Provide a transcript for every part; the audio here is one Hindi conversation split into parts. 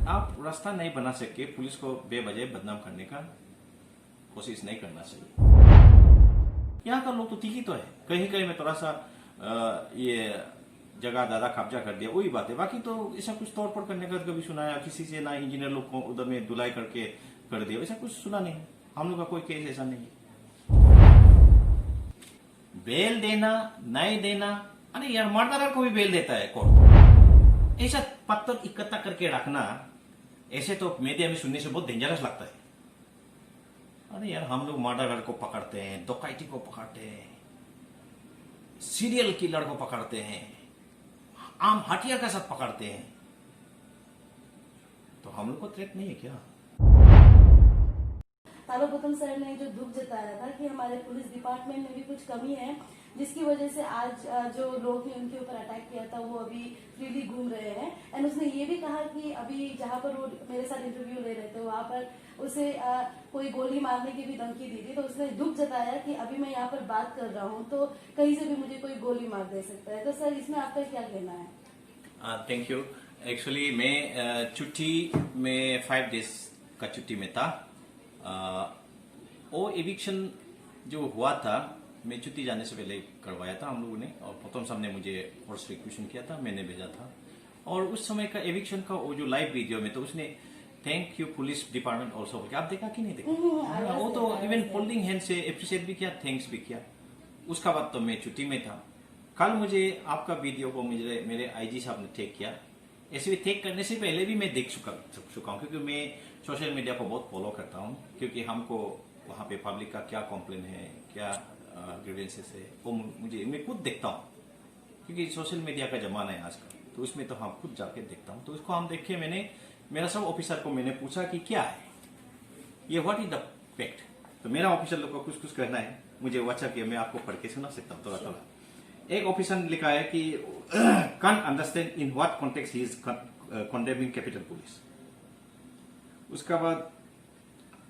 आप रास्ता नहीं बना सके, पुलिस को बेवजह बदनाम करने का कोशिश नहीं करना चाहिए। यहाँ का लोग तो ठीक ही तो है, कहीं कहीं में थोड़ा सा ये जगह दादा कब्जा कर दिया, वही बात है। बाकी तो ऐसा कुछ तोड़ फोड़ करने का कभी सुना है किसी से? ना इंजीनियर लोग को उधर में धुलाई करके कर दिया, ऐसा कुछ सुना नहीं। हम लोग का कोई केस ऐसा नहीं है। बेल देना नहीं देना, अरे यार मर्डरर को भी बेल देता है कोर्ट। ऐसा पत्थर इकट्ठा करके रखना, ऐसे तो मीडिया में सुनने से बहुत डेंजरस लगता है। अरे यार हम लोग मर्डरर को पकड़ते हैं, डकैती को पकड़ते हैं, सीरियल किलर को पकड़ते हैं, आम हथियार के साथ पकड़ते हैं, तो हम लोग को थ्रेट नहीं है क्या? सर्वप्रथम सर ने जो दुख जताया था कि हमारे पुलिस डिपार्टमेंट में भी कुछ कमी है, जिसकी वजह से आज जो लोग ने उनके ऊपर अटैक किया था वो अभी फ्रीली घूम रहे हैं। एंड उसने ये भी कहा कि अभी जहाँ पर वो मेरे साथ इंटरव्यू ले रहे थे वहां पर उसे कोई गोली मारने की भी धमकी दी थी। तो उसने दुख जताया कि अभी मैं यहाँ पर बात कर रहा हूँ तो कहीं से भी मुझे कोई गोली मार दे सकता है। तो सर इसमें आपका क्या कहना है? Thank you. एक्चुअली मैं छुट्टी में 5 डेज का छुट्टी में था। वो एविक्शन जो हुआ था, मैं छुट्टी जाने से पहले करवाया था हम लोगों ने, और प्रथम साहब ने मुझे फोर्स रिक्वेशन किया था, मैंने भेजा था। और उस समय का एविक्शन का वो जो लाइव वीडियो में तो उसने thank you police department also, आप देखा कि नहीं देखा? वो तो इवन फोल्डिंग हैंड से अप्रिशिएट भी किया, थैंक्स भी किया। उसका बाद तो मैं छुट्टी में था। कल मुझे आपका वीडियो को मेरे आईजी साहब ने टैग किया। ऐसे भी टैग करने से पहले भी मैं देख चुका हूँ, क्योंकि मैं सोशल मीडिया को बहुत फॉलो करता हूँ, क्योंकि हमको वहाँ पे पब्लिक का क्या कंप्लेन है, क्या ग्रीवेंसेस है, वो मैं खुद देखता हूँ, क्योंकि सोशल मीडिया का जमाना है आजकल, तो उसमें तो हम खुद जाके देखता हूँ। तो उसको हम देखे, मैंने मेरा सब ऑफिसर को मैंने पूछा कि क्या है ये, व्हाट इज द फैक्ट। तो मेरा ऑफिसर लोग को कुछ कहना है, मुझे व्हाट्सएप किया, मैं आपको पढ़ के सुना सकता हूँ थोड़ा थोड़ा। एक ऑफिसर ने लिखा है कि can't understand in what context he is condemning capital police. उसका बाद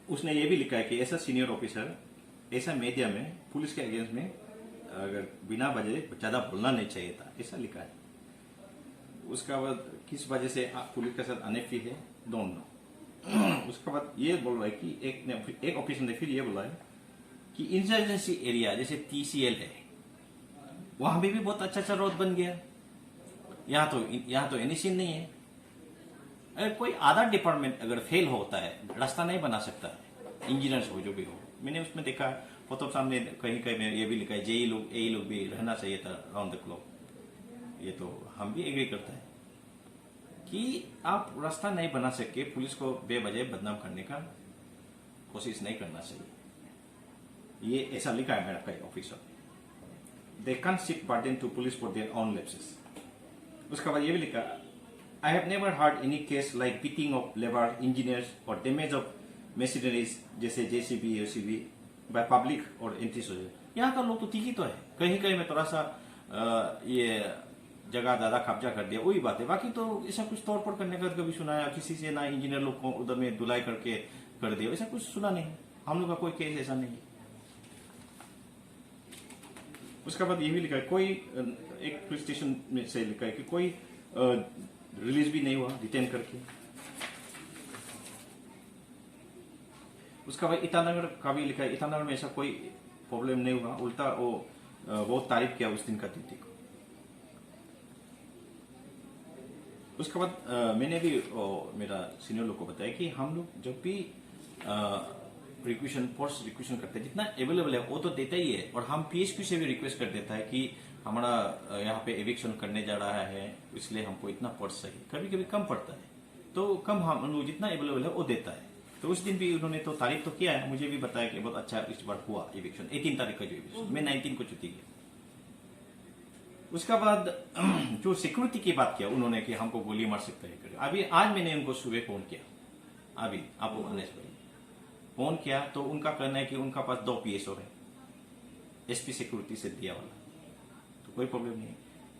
उसने ये भी लिखा है कि ऐसा सीनियर ऑफिसर ऐसा मीडिया में पुलिस के अगेंस्ट में अगर बिना वजह ज्यादा बोलना नहीं चाहिए था, ऐसा लिखा है। उसका बाद किस वजह से पुलिस के साथ अनैफी है, डोंट नो। उसका बाद ये बोल रहा है कि एक ऑफिसर ने फिर ये बोला है कि इंसर्जेंसी एरिया जैसे TCL है, वहां भी बहुत अच्छा रोड बन गया। यहाँ तो एनी सीन नहीं है। अगर कोई आधा डिपार्टमेंट अगर फेल होता है, रास्ता नहीं बना सकता है, इंजीनियर्स हो जो भी हो। मैंने उसमें देखा, प्रताप सामने कहीं कहीं में ये भी लिखा है जेई लोग भी रहना चाहिए था राउंड द क्लॉक। ये तो हम भी एग्री करते हैं कि आप रास्ता नहीं बना सके, पुलिस को बेवजह बदनाम करने का कोशिश नहीं करना चाहिए। ये ऐसा लिखा है मेरा कई officer. They can't shift burden to police for their own lapses. उसका बाद ये भी लिखा, I have never heard any case like beating of labor, engineers or damage of machineries जैसे JCB, UCB by public or anti-social। यहाँ का लोग तो ठीक ही तो है, कहीं कहीं में थोड़ा सा ये जगह दादा कब्जा कर दिया, वही बात है। बाकी तो ऐसा कुछ तोड़ फोड़ करने का कभी सुना है किसी से? ना इंजीनियर लोग को उधर में धुलाई करके कर दिया, ऐसा कुछ सुना नहीं। हम लोग का कोई केस ऐसा नहीं है। उसका बाद ये भी लिखा है, कोई एक पुलिस स्टेशन में से लिखा है कि कोई रिलीज भी नहीं हुआ डिटेन करके। उसका बाद ईटानगर का भी लिखा है, ईटानगर में ऐसा कोई प्रॉब्लम नहीं हुआ, उल्टा वो बहुत तारीफ किया उस दिन का ड्यूटी को। उसके बाद मैंने भी मेरा सीनियर लोग को बताया कि हम लोग जब भी रिक्वेशन फोर्स रिक्वेशन करते हैं, जितना अवेलेबल है वो तो देता ही है। और हम PSQ से भी रिक्वेस्ट कर देता है कि हमारा यहाँ पे एविक्शन करने जा रहा है, इसलिए हमको इतना फोर्स चाहिए। कभी कभी कम पड़ता है, तो कम हम लोग जितना अवेलेबल है वो देता है। तो उस दिन भी उन्होंने तो तारीफ तो किया है, मुझे भी बताया कि बहुत अच्छा इस बार हुआ एविक्शन। 18 तारीख का जो एविक्शन, मैं 19 को छुट्टी किया। उसका बाद जो सिक्योरिटी की बात किया उन्होंने कि हमको गोली मार सकता है। अभी आज मैंने उनको सुबह फोन किया, अभी आपको फोन किया, तो उनका कहना है कि उनका पास 2 PSO है SP सिक्योरिटी से दिया वाला, तो कोई प्रॉब्लम नहीं।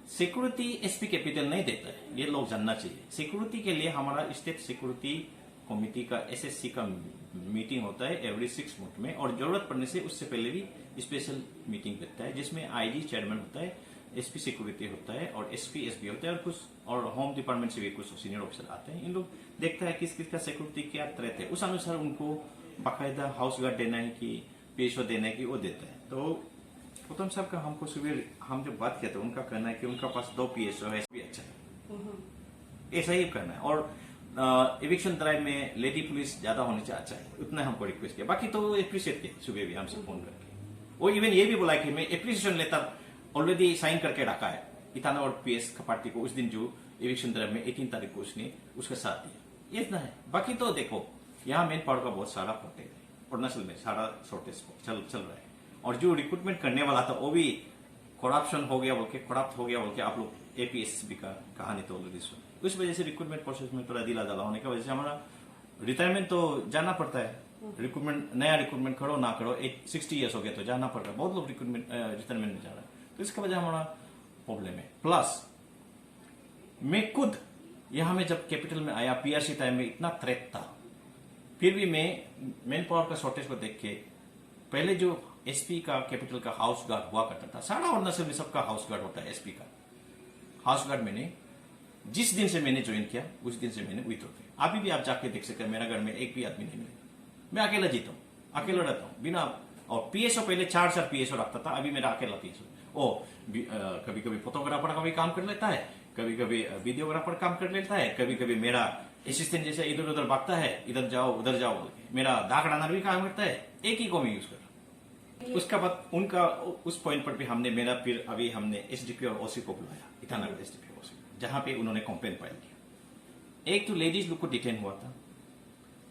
सिक्योरिटी SP कैपिटल नहीं देता है, ये लोग जानना चाहिए। सिक्योरिटी के लिए हमारा स्टेट सिक्योरिटी कमेटी का SSC का मीटिंग होता है एवरी 6 मंथ में, और जरूरत पड़ने से उससे पहले भी स्पेशल मीटिंग करता है, जिसमें IG चेयरमैन होता है, एसपी सिक्योरिटी होता है और एसपी एसबी होता है और कुछ और होम डिपार्टमेंट से भी कुछ सीनियर ऑफिसर आते हैं। इन लोग देखता है किस किस का सिक्योरिटी क्या रहते हैं, उस अनुसार उनको बाकायदा हाउस गार्ड देना है कि पीएसओ देना है कि वो देता है। तो गौतम साहब का हमको सुबह हम जब बात किया था उनका कहना है कि उनका पास 2 पीएसओ है, भी अच्छा है, ऐसा ही करना है। और एविक्शन ड्राइव में लेडी पुलिस ज्यादा होने से अच्छा है, उतना हमको रिक्वेस्ट किया। बाकी तो एप्रिशिएट किया सुबह भी हमसे फोन करके, वो इवन ये भी बोला कि मैं एप्रिसिएशन लेटर ऑलरेडी साइन करके रखा है इताना और पीएस पार्टी को, उस दिन जो इलेक्शन ड्राइव में 18 तारीख को उसने उसका साथ दिया, ये इतना है। बाकी तो देखो यहाँ मेन पावर का बहुत सारा फोटेज है, अरुणाचल में सारा शॉर्टेज चल रहा है। और जो रिक्रूटमेंट करने वाला था वो भी करप्शन हो गया बोल के, करप्ट हो गया बोल के आप लोग एपीएसबी का कहानी तो ऑलरेडी सुन। उस वजह से रिक्रूटमेंट प्रोसेस में थोड़ा ढीला ढाला होने की वजह से हमारा रिटायरमेंट तो जाना पड़ता है। रिक्रूटमेंट नया रिक्रूटमेंट करो ना करो 60 ईयर्स हो गया तो जाना पड़ रहा है, बहुत लोग रिक्रूटमेंट रिटायरमेंट में जा रहा है, तो इसका वजह हमारा प्रॉब्लम है। प्लस मैं खुद यहां में जब कैपिटल में आया पीआरसी टाइम में इतना थ्रेट था, फिर भी मैं मैन पावर का शॉर्टेज को देख के पहले जो एसपी का कैपिटल का हाउस गार्ड हुआ करता था, सारा अरुणाचल में सबका हाउस गार्ड होता है एसपी का हाउस गार्ड, मैंने जिस दिन से मैंने ज्वाइन किया उस दिन से मैंने विथड्रॉ किया। अभी भी आप जाके देख सकते हैं मेरा घर में एक भी आदमी नहीं मिलेगा, मैं अकेला जीता हूँ, अकेला रहता हूँ बिना। और पीएसओ पहले 4 पीएसओ रखता था, अभी मेरा अकेला पीएसओ। ओ कभी कभी फोटोग्राफर का भी काम कर लेता है, कभी कभी वीडियोग्राफर काम कर लेता है, कभी कभी मेरा असिस्टेंट जैसे इधर उधर भागता है, इधर जाओ उधर जाओ बोल के मेरा दाग रनर भी काम करता है, एक ही को मैं यूज कर रहा हूँ। उसका बाद उनका उस पॉइंट पर भी हमने मेरा फिर अभी हमने एसडीपी और ओसी को बुलाया, ईटानगर एसडीपी ओसी, जहां पे उन्होंने कंप्लेन फाइल किया। एक तो लेडीज लोग को डिटेन हुआ था,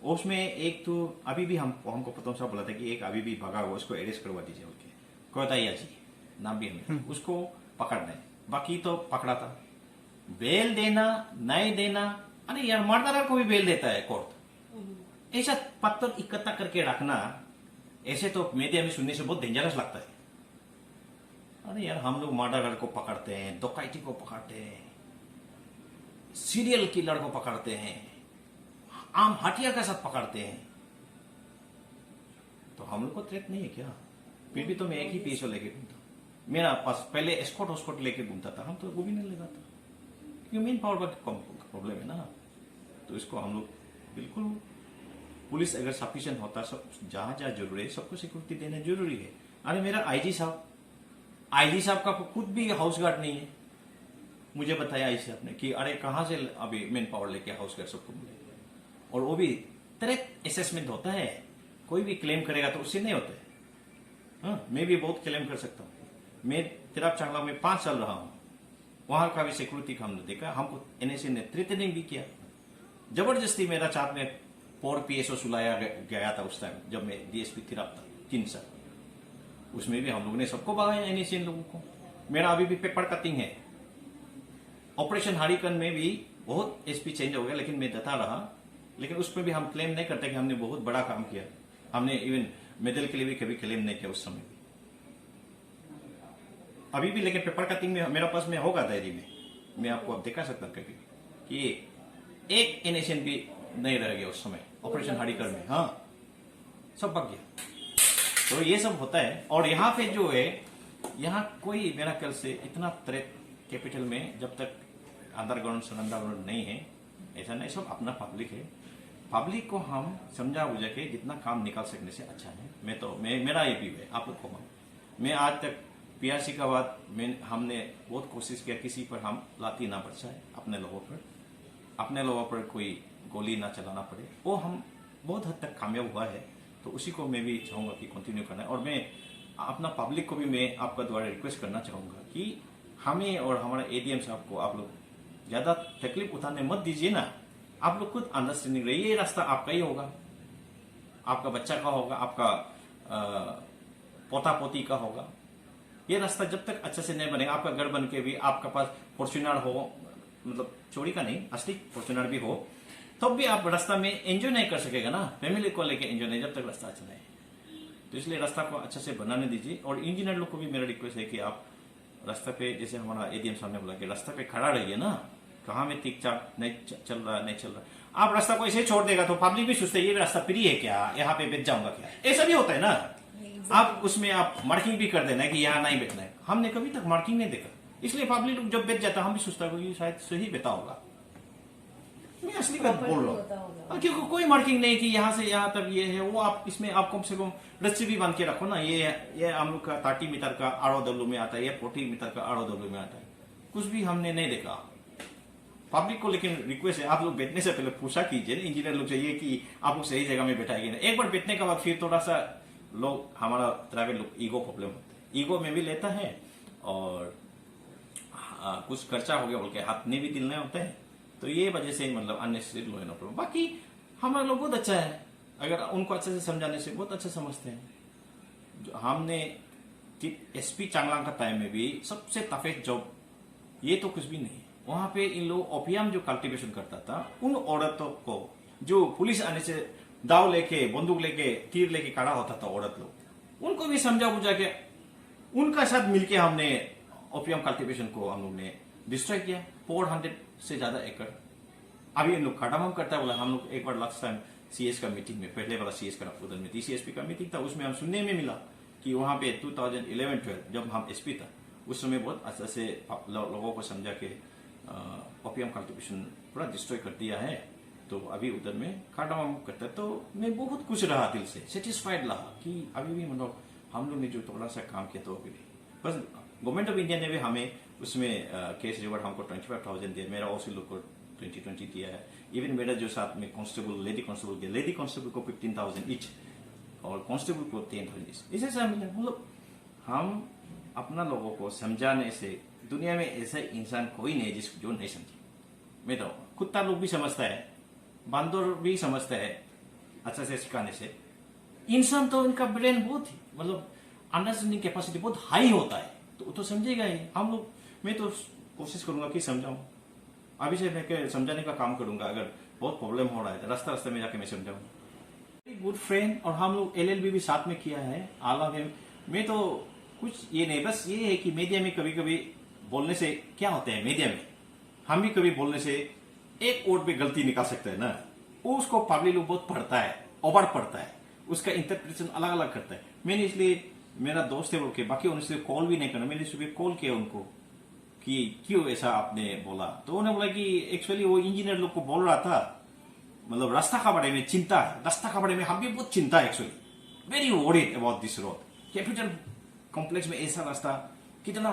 उसमें एक तो अभी भी हमको प्रथम साहब बोला था कि एक अभी भी भगा हुआ, उसको अरेस्ट करवा दीजिए बोल के, कोताया जी नाम भी हमें, उसको पकड़ना है। बाकी तो पकड़ा था, बेल देना नहीं देना, अरे यार मर्डरर को भी बेल देता है कोर्ट, ऐसा पत्थर इकट्ठा करके रखना, ऐसे तो मीडिया में सुनने से बहुत डेंजरस लगता है। अरे यार हम लोग मर्डरर को पकड़ते हैं, डकैती को पकड़ते हैं, सीरियल किलर को पकड़ते हैं, आम हथियार के साथ पकड़ते हैं, तो हम लोग को थ्रेट नहीं है क्या? फिर भी तो मैं एक ही पीएसओ लेके घूमता, मेरा पास पहले एस्कॉर्ट लेके घूमता था, हम तो वो भी नहीं लगाता क्योंकि मेन पावर का प्रॉब्लम है ना। तो इसको हम लोग बिल्कुल, पुलिस अगर सफिशिएंट होता, सब जहां जहां जरूरी है सबको सिक्योरिटी देना जरूरी है। अरे मेरा आईजी साहब का खुद भी हाउस गार्ड नहीं है, मुझे बताया आईजी साहब ने कि अरे कहां से अभी मेन पावर लेके हाउस गार्ड सबको मिले, और वो भी थ्रेट असेसमेंट होता है, कोई भी क्लेम करेगा तो उससे नहीं होता है। हाँ, मैं भी बहुत क्लेम कर सकता हूँ, मैं तिराप चांगला में 5 साल रहा हूँ, वहां का भी सिक्योरिटी का हमने देखा, हमको एनएसए ने थ्रेटनिंग भी किया, जबरदस्ती मेरा चाप में 4 पीएसओ सुलाया गया था उस टाइम जब मैं डीएसपी तिराप था 3 साल, उसमें भी हम लोगों ने सबको भगाया एनएसए लोगों को। मेरा अभी भी पेपर कटिंग है, ऑपरेशन हरिकन में भी बहुत एसपी चेंज हो गया, लेकिन मैं डटा रहा, लेकिन उसमें भी हम क्लेम नहीं करते कि हमने बहुत बड़ा काम किया, हमने इवन मेडल के लिए भी कभी क्लेम नहीं किया उस समय भी, अभी भी। लेकिन पेपर कटिंग में मेरा पास में होगा डायरी में, मैं आपको अब दिखा सकता हूं कभी कि एक एनएसएन भी नहीं रह गया उस समय ऑपरेशन हरिकर में, हाँ सब बग गया। तो ये सब होता है। और यहाँ पे जो है, यहाँ कोई मेरा ख्याल से इतना थ्रेट कैपिटल में जब तक अंडरग्राउंड सरेंडर नहीं है, ऐसा नहीं, सब अपना पब्लिक है, पब्लिक को हम समझा बुझा के जितना काम निकाल सकने से अच्छा है। मेरा ये भी है, आप लोग को मैं आज तक पीआरसी का बाद हमने बहुत कोशिश किया किसी पर हम लाठी ना बरसाए, अपने लोगों पर कोई गोली ना चलाना पड़े, वो हम बहुत हद तक कामयाब हुआ है। तो उसी को मैं भी चाहूंगा कि कंटिन्यू करना है। और मैं अपना पब्लिक को भी मैं आपका द्वारा रिक्वेस्ट करना चाहूंगा कि हमें और हमारे एडीएम साहब को आप लोग ज्यादा तकलीफ उठाने मत दीजिए ना, आप लोग खुद अंडरस्टैंडिंग रहिए, ये रास्ता आपका ही होगा, आपका बच्चा का होगा, आपका पोता पोती का होगा, ये रास्ता जब तक अच्छे से नहीं बनेगा, आपका घर बन के भी आपका पास फॉर्च्यूनर हो, मतलब चोरी का नहीं असली फॉर्च्यूनर भी हो, तब भी आप रास्ता में एंजॉय नहीं कर सकेगा ना, फैमिली को लेके एंजॉय नहीं, जब तक रास्ता अच्छा नहीं। तो इसलिए रास्ता को अच्छे से बनाने दीजिए। और इंजीनियर लोग को भी मेरा रिक्वेस्ट है कि आप रास्ता पे, जैसे हमारा एडीएम साहब ने बोला कि रास्ता पे खड़ा रहिए ना, कहाँ में ठीक चाक नहीं चल रहा, आप रास्ता को ऐसे छोड़ देगा तो पब्लिक भी सोचते ये रास्ता फ्री है क्या, यहाँ पे बैठ जाऊंगा क्या, ऐसा भी होता है ना। आप उसमें आप मार्किंग भी कर देना है कि यहाँ नहीं बैठना है, हमने कभी तक मार्किंग नहीं देखा, इसलिए पब्लिक लोग जब बेच जाता हम भी सोचता है कि शायद सही बेटा होगा। मैं असली बात बोल रहा होता हूँ, होगा। क्योंकि कोई मार्किंग नहीं कि यहाँ से यहाँ तक ये है वो, आप इसमें आप कम से कम रस्सी भी बांध के रखो ना, ये हम लोग का 30 मीटर का ROW में आता है, ये 40 मीटर का ROW में आता है, कुछ भी हमने नहीं देखा। पब्लिक को लेकिन रिक्वेस्ट है, आप लोग बैठने से पहले पूछा कीजिए ना इंजीनियर लोग चाहिए कि आप लोग सही जगह में बैठाएंगे ना। एक बार बैठने के बाद फिर थोड़ा सा लोग हमारा ट्रैवल लोग ईगो प्रॉब्लम होता है, ईगो में भी लेता है और कुछ खर्चा हो गया बोल के हाथ में भी दिलने होते हैं, तो ये वजह से मतलब अननेसेसरी लो नो प्रॉब्लम। बाकी हमारा लोग बहुत अच्छा है, अगर उनको अच्छे से समझाने से बहुत अच्छा समझते हैं। जो हमने SP चांगलांग का टाइम में भी सबसे टफेस्ट जॉब ये तो कुछ भी नहीं, वहां पे इन लोग ओपियम जो कल्टीवेशन करता था उन औरतों को जो पुलिस आने से दाव लेके बंदूक लेके तीर लेके खड़ा होता था औरत लोग, उनको भी समझा बुझा के उनका साथ मिलके हमने ओपियम कल्टीवेशन को हम लोग ने डिस्ट्रॉय किया। 400 से ज्यादा एकड़ अभी इन लोग खटाम करता है बोला। हम लोग एक बार लास्ट टाइम CS का मीटिंग में, पहले वाला CS का उधर में DCSP का मीटिंग था, उसमें हम सुनने में मिला कि वहां पे 2011-12 जब हम SP था उस समय बहुत अच्छा से लोगों को समझा के ओपियम कल्टीवेशन पूरा डिस्ट्रॉय कर दिया है, तो अभी उधर में खटाम करता है। तो मैं बहुत खुश रहा, दिल से सेटिस्फाइड रहा कि अभी भी मतलब हम लोग ने जो थोड़ा सा काम किया तो अभी भी बस गवर्नमेंट ऑफ इंडिया ने भी हमें उसमें केस रिवॉर्ड हमको 25,000 दिया, मेरा OC लोग को 2020 दिया है। इवन मेरा जो साथ में कांस्टेबल लेडी कांस्टेबल को 15,000 ईच और कांस्टेबल को 10,000 ईच। इसे सब मतलब हम अपना लोगों को समझाने से दुनिया में ऐसा इंसान कोई नहीं जिसको जो नहीं समझे। मैं तो कुत्ता लोग भी समझता है, बांदर भी समझता है अच्छा से सिखाने से। इंसान तो इनका ब्रेन बहुत मतलब अंडरस्टैंडिंग कैपेसिटी बहुत हाई होता है, तो समझेगा ही। हम लोग मैं तो कोशिश करूंगा कि समझाऊं, अभी से मैं समझाने का काम करूंगा। अगर बहुत प्रॉब्लम हो रहा है तो रास्ते में जाके मैं समझाऊंगा। गुड फ्रेंड, और हम लोग LLB भी साथ में किया है आला में। मैं तो कुछ ये नहीं, बस ये है कि मीडिया में कभी कभी बोलने से क्या होता है, मीडिया में हम भी कभी बोलने से एक वर्ड पे गलती निकाल सकते हैं ना, उसको पब्लिक लोग बहुत पढ़ता है, ओवर पढ़ता है, उसका इंटरप्रिटेशन अलग अलग करता है। मैंने इसलिए मेरा दोस्त है बोल के बाकी उनसे कॉल भी नहीं करना, मैंने सुबह कॉल किया उनको कि क्यों ऐसा आपने बोला, तो उन्होंने बोला कि एक्चुअली वो इंजीनियर लोग को बोल रहा था मतलब रास्ता का बारे में चिंता है, रास्ता का बारे में हम भी बहुत चिंता है actually, very worried about this road. Capital complex में ऐसा रास्ता कितना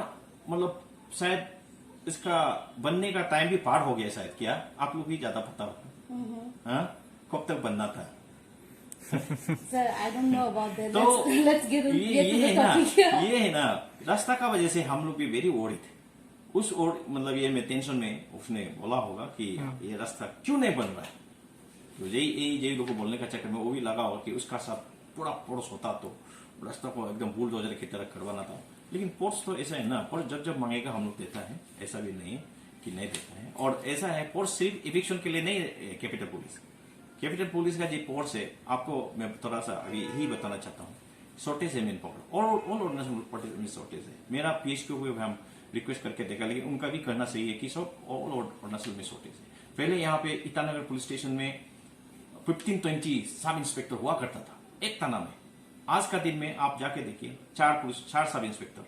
मतलब शायद इसका बनने का टाइम भी पार हो गया शायद, क्या आप लोग भी ज्यादा पता होगा हाँ कब तक बनना था। Sir I don't know about that, तो लेट्स गेट ये है ना, ये है ना रास्ता का वजह से हम लोग भी वेरी वरीड थे उस और मतलब ये मैं टेंशन में उसने बोला होगा कि ये रास्ता क्यों नहीं बन रहा है, तो यही लोगों को बोलने का चक्कर में वो भी लगा होगा कि उसका साथ पूरा पोर्स होता तो रास्ता को एकदम बुलडोजर की तरह करवाना था। लेकिन पोर्स तो ऐसा है ना, पोर्स जब मांगेगा हम लोग देता है, ऐसा भी नहीं कि नहीं देता है। और ऐसा है पोर्स सिर्फ इविक्शन के लिए नहीं, कैपिटल पुलिस का जो पोर्स है आपको मैं थोड़ा सा अभी ही बताना चाहता हूँ, शॉर्टेज है मेन प्रॉब्लम और ऑल अरुणाचल में शॉर्टेज है। मेरा PHQ को हम रिक्वेस्ट करके देखा, लेकिन उनका भी करना सही है कि सब ऑल अरुणाचल में शॉर्टेज है। पहले यहाँ पे ईटानगर पुलिस स्टेशन में 15-20 सब इंस्पेक्टर हुआ करता था एक थाना में। आज का दिन में आप जाके देखिए 4 सब इंस्पेक्टर,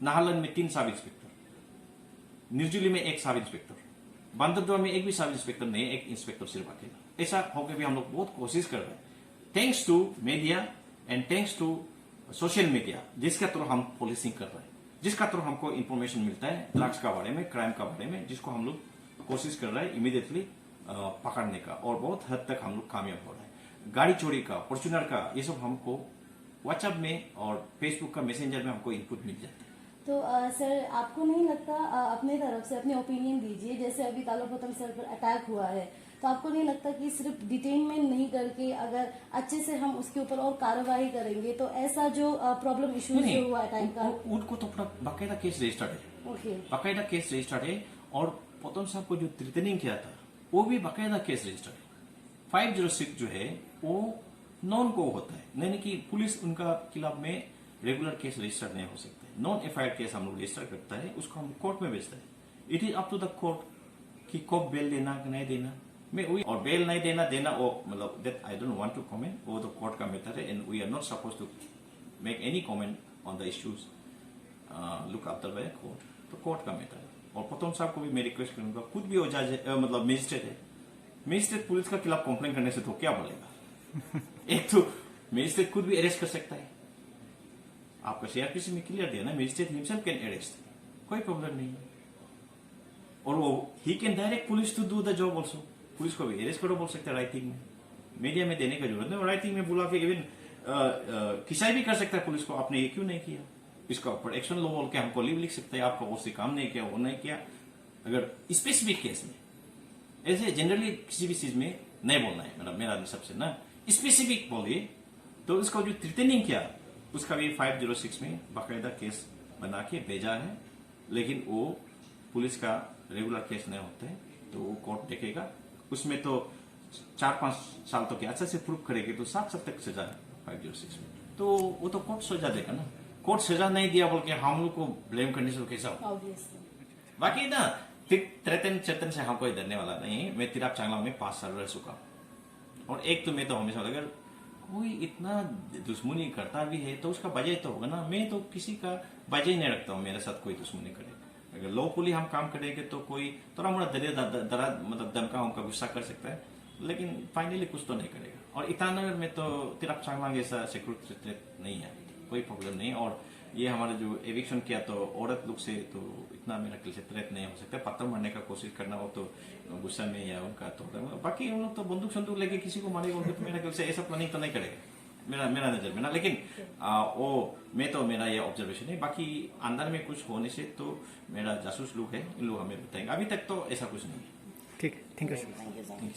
नाहलन में 3 सब इंस्पेक्टर, निर्जुली में 1 सब इंस्पेक्टर, बांदरदुआ में 1 भी सब इंस्पेक्टर नहीं, 1 इंस्पेक्टर सिर्फ अकेला। ऐसा होकर भी हम लोग बहुत कोशिश कर रहे हैं, thanks to media and thanks to social media, जिसका थ्रू हम पुलिसिंग कर रहे हैं, जिसका थ्रू हमको इन्फॉर्मेशन मिलता है ड्रग्स का बारे में, क्राइम का बारे में, जिसको हम लोग कोशिश कर रहे हैं इमीडिएटली पकड़ने का, और बहुत हद तक हम लोग कामयाब हो रहे हैं। गाड़ी चोरी का, फॉर्च्यूनर का, ये सब हमको व्हाट्सएप में और फेसबुक का मैसेंजर में हमको इनपुट मिल जाता है। तो सर आपको नहीं लगता, अपने तरफ से अपने ओपिनियन दीजिए, जैसे अभी तालोपतम सर पर अटैक हुआ है, तो आपको नहीं लगता कि सिर्फ डिटेनमेंट नहीं करके अगर अच्छे से हम उसके ऊपर और कार्रवाई करेंगे तो ऐसा जो प्रॉब्लम इशू जो हुआ अटैक का, उनको तो बाकायदा केस रजिस्टर्ड है, ओके बाकायदा केस रजिस्टर्ड है, और पतन साहब को जो थ्रेटनिंग किया था वो भी बाकायदा केस रजिस्टर्ड है। 506 जो है वो नॉन को होता है, यानी कि पुलिस उनका खिलाफ में रेगुलर केस रजिस्टर नहीं हो सकता है। नॉन FIR केस हम लोग रजिस्टर करता है, उसको हम कोर्ट में भेजते हैं। It is up to the court कि कब बेल देना कि नहीं देना। मैं वही, और बेल नहीं देना वो मतलब that I don't want to comment, वो तो कोर्ट का मैटर है and we are not suppose to make any comment on the issues look after by court. तो कोर्ट का मैटर है। और प्रथम साहब को भी मैं रिक्वेस्ट करूंगा, खुद भी वो जज मतलब मजिस्ट्रेट है, मजिस्ट्रेट पुलिस का खिलाफ कंप्लेन करने से तो क्या बोलेगा। एक तो मजिस्ट्रेट खुद भी अरेस्ट कर सकता है, आपका सीआरपीसी में क्लियर दिया ना, मजिस्ट्रेट हिमसेल्फ कैन अरेस्ट, कोई प्रॉब्लम नहीं है। और वो ही can direct police to do the job also, police को भी अरेस्ट करो बोल सकता है राइटिंग में, मीडिया में देने का जरूरत नहीं, राइटिंग में बुला के इवन खिंचाई भी कर सकता है पुलिस को, आपने ये क्यों नहीं किया, इसका ऊपर एक्शन लो बोल के हमको लीव लिख सकता है, आपका वो से काम नहीं किया, वो नहीं किया। अगर स्पेसिफिक केस में, ऐसे जनरली किसी भी चीज में नहीं बोलना है, मतलब मेरा सबसे ना स्पेसिफिक बोलिए, तो इसका जो थ्रेटनिंग किया उसका भी 506 में बाकायदा केस बना के भेजा है, लेकिन वो पुलिस का रेगुलर केस नहीं होते हैं, तो वो कोर्ट देखेगा, उसमें तो 4-5 साल तो क्या अच्छा से प्रूफ करेगी तो 7 साल तक सजा है 506 में, तो वो तो कोर्ट सजा देगा ना, कोर्ट सजा नहीं दिया बोल के हम लोग को ब्लेम करने से कैसा हो। बाकी ना फिर चेतन से हमको डरने वाला नहीं, मैं तिराप चांगलांग में 5 साल रह चुका, और एक तो मैं तो हमेशा अगर कोई इतना दुश्मनी करता भी है तो उसका वजह तो होगा ना, मैं तो किसी का वजह नहीं रखता हूँ मेरे साथ कोई दुश्मनी करे, अगर लॉफुली हम काम करेंगे तो कोई थोड़ा मोड़ा दरा मतलब दमका उनका गुस्सा कर सकता है, लेकिन फाइनली कुछ तो नहीं करेगा। और ईटानगर में तो तिराप चांगलांग ऐसा सिक्योरिटी थ्रेट नहीं है, कोई प्रॉब्लम नहीं। और ये हमारा जो एविक्शन किया तो औरत लोग से तो इतना मेरा ख्याल से थ्रेट नहीं हो सकता, पत्थर मारने का कोशिश करना हो तो गुस्सा में या उनका तो, बाकी उन लोग तो बंदूक संदूक लेके किसी को मारेगा तो मेरा ख्याल से ऐसा प्लानिंग तो नहीं करेगा मेरा नजर में ना, लेकिन वो मैं तो मेरा ये ऑब्जर्वेशन है, बाकी अंदर में कुछ होने से तो मेरा जासूस लोग है, इन लोग हमें बताएंगे, अभी तक तो ऐसा कुछ नहीं है। ठीक है, थैंक यू।